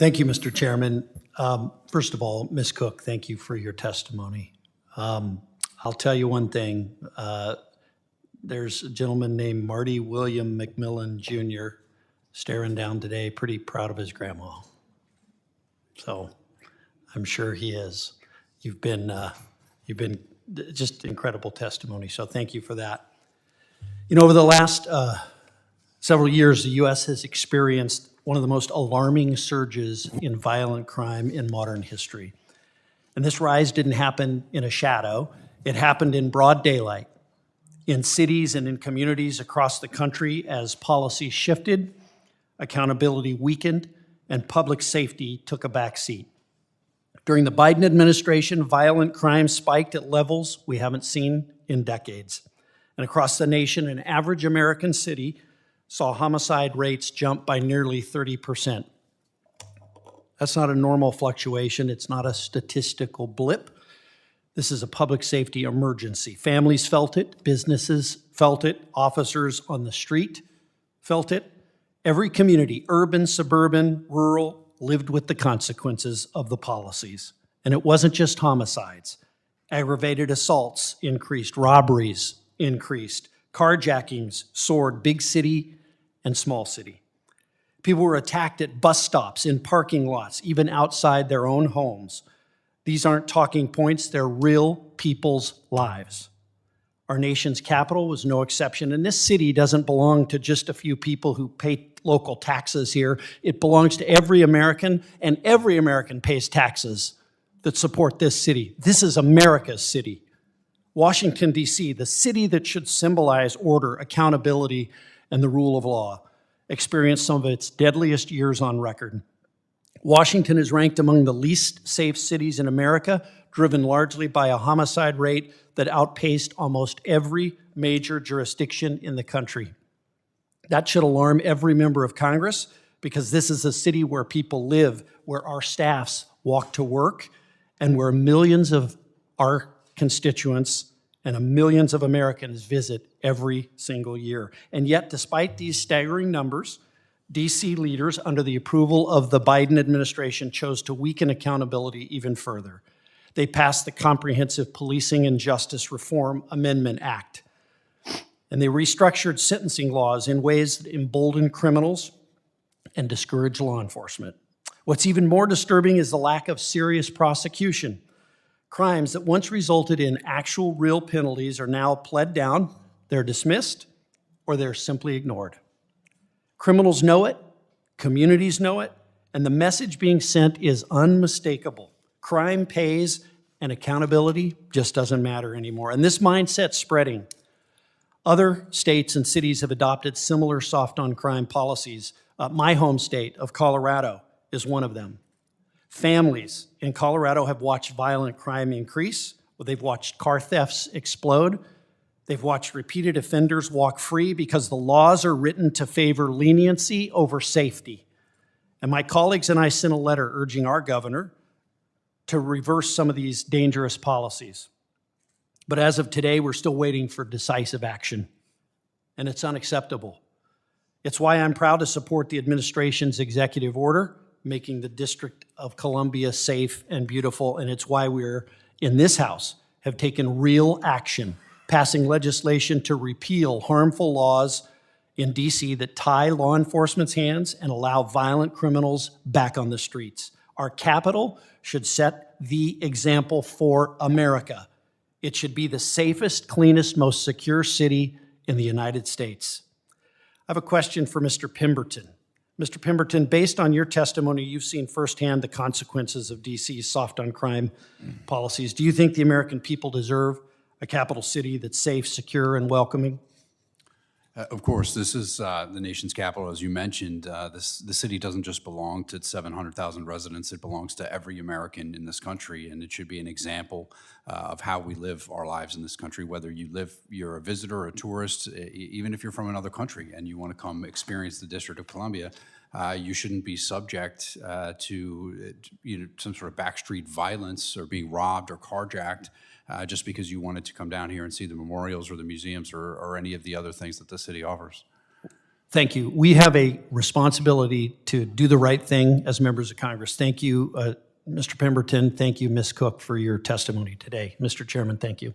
Thank you, Mr. Chairman. First of all, Ms. Cook, thank you for your testimony. I'll tell you one thing. There's a gentleman named Marty William McMillan Jr. staring down today, pretty proud of his grandma. So I'm sure he is. You've been just incredible testimony, so thank you for that. You know, over the last several years, the U.S. has experienced one of the most alarming surges in violent crime in modern history. And this rise didn't happen in a shadow. It happened in broad daylight, in cities and in communities across the country as policy shifted, accountability weakened, and public safety took a back seat. During the Biden administration, violent crime spiked at levels we haven't seen in decades. And across the nation, an average American city saw homicide rates jump by nearly 30%. That's not a normal fluctuation. It's not a statistical blip. This is a public safety emergency. Families felt it, businesses felt it, officers on the street felt it. Every community, urban, suburban, rural, lived with the consequences of the policies. And it wasn't just homicides. Aggravated assaults increased, robberies increased, carjackings soared, big city and small city. People were attacked at bus stops, in parking lots, even outside their own homes. These aren't talking points, they're real people's lives. Our nation's capital was no exception, and this city doesn't belong to just a few people who pay local taxes here. It belongs to every American, and every American pays taxes that support this city. This is America's city. Washington, D.C., the city that should symbolize order, accountability, and the rule of law, experienced some of its deadliest years on record. Washington is ranked among the least safe cities in America, driven largely by a homicide rate that outpaced almost every major jurisdiction in the country. That should alarm every member of Congress, because this is a city where people live, where our staffs walk to work, and where millions of our constituents and millions of Americans visit every single year. And yet, despite these staggering numbers, DC leaders, under the approval of the Biden administration, chose to weaken accountability even further. They passed the Comprehensive Policing and Justice Reform Amendment Act, and they restructured sentencing laws in ways that embolden criminals and discourage law enforcement. What's even more disturbing is the lack of serious prosecution. Crimes that once resulted in actual real penalties are now pled down, they're dismissed, or they're simply ignored. Criminals know it, communities know it, and the message being sent is unmistakable. Crime pays, and accountability just doesn't matter anymore. And this mindset's spreading. Other states and cities have adopted similar soft on crime policies. My home state of Colorado is one of them. Families in Colorado have watched violent crime increase. They've watched car thefts explode. They've watched repeated offenders walk free because the laws are written to favor leniency over safety. And my colleagues and I sent a letter urging our governor to reverse some of these dangerous policies. But as of today, we're still waiting for decisive action, and it's unacceptable. It's why I'm proud to support the administration's executive order, making the District of Columbia safe and beautiful, and it's why we're, in this House, have taken real action, passing legislation to repeal harmful laws in D.C. that tie law enforcement's hands and allow violent criminals back on the streets. Our capital should set the example for America. It should be the safest, cleanest, most secure city in the United States. I have a question for Mr. Pemberton. Mr. Pemberton, based on your testimony, you've seen firsthand the consequences of DC's soft on crime policies. Do you think the American people deserve a capital city that's safe, secure, and welcoming? Of course, this is the nation's capital, as you mentioned. The city doesn't just belong to 700,000 residents. It belongs to every American in this country, and it should be an example of how we live our lives in this country, whether you're a visitor or a tourist, even if you're from another country and you want to come experience the District of Columbia, you shouldn't be subject to some sort of backstreet violence or being robbed or carjacked just because you wanted to come down here and see the memorials or the museums or any of the other things that the city offers. Thank you. We have a responsibility to do the right thing as members of Congress. Thank you, Mr. Pemberton. Thank you, Ms. Cook, for your testimony today. Mr. Chairman, thank you.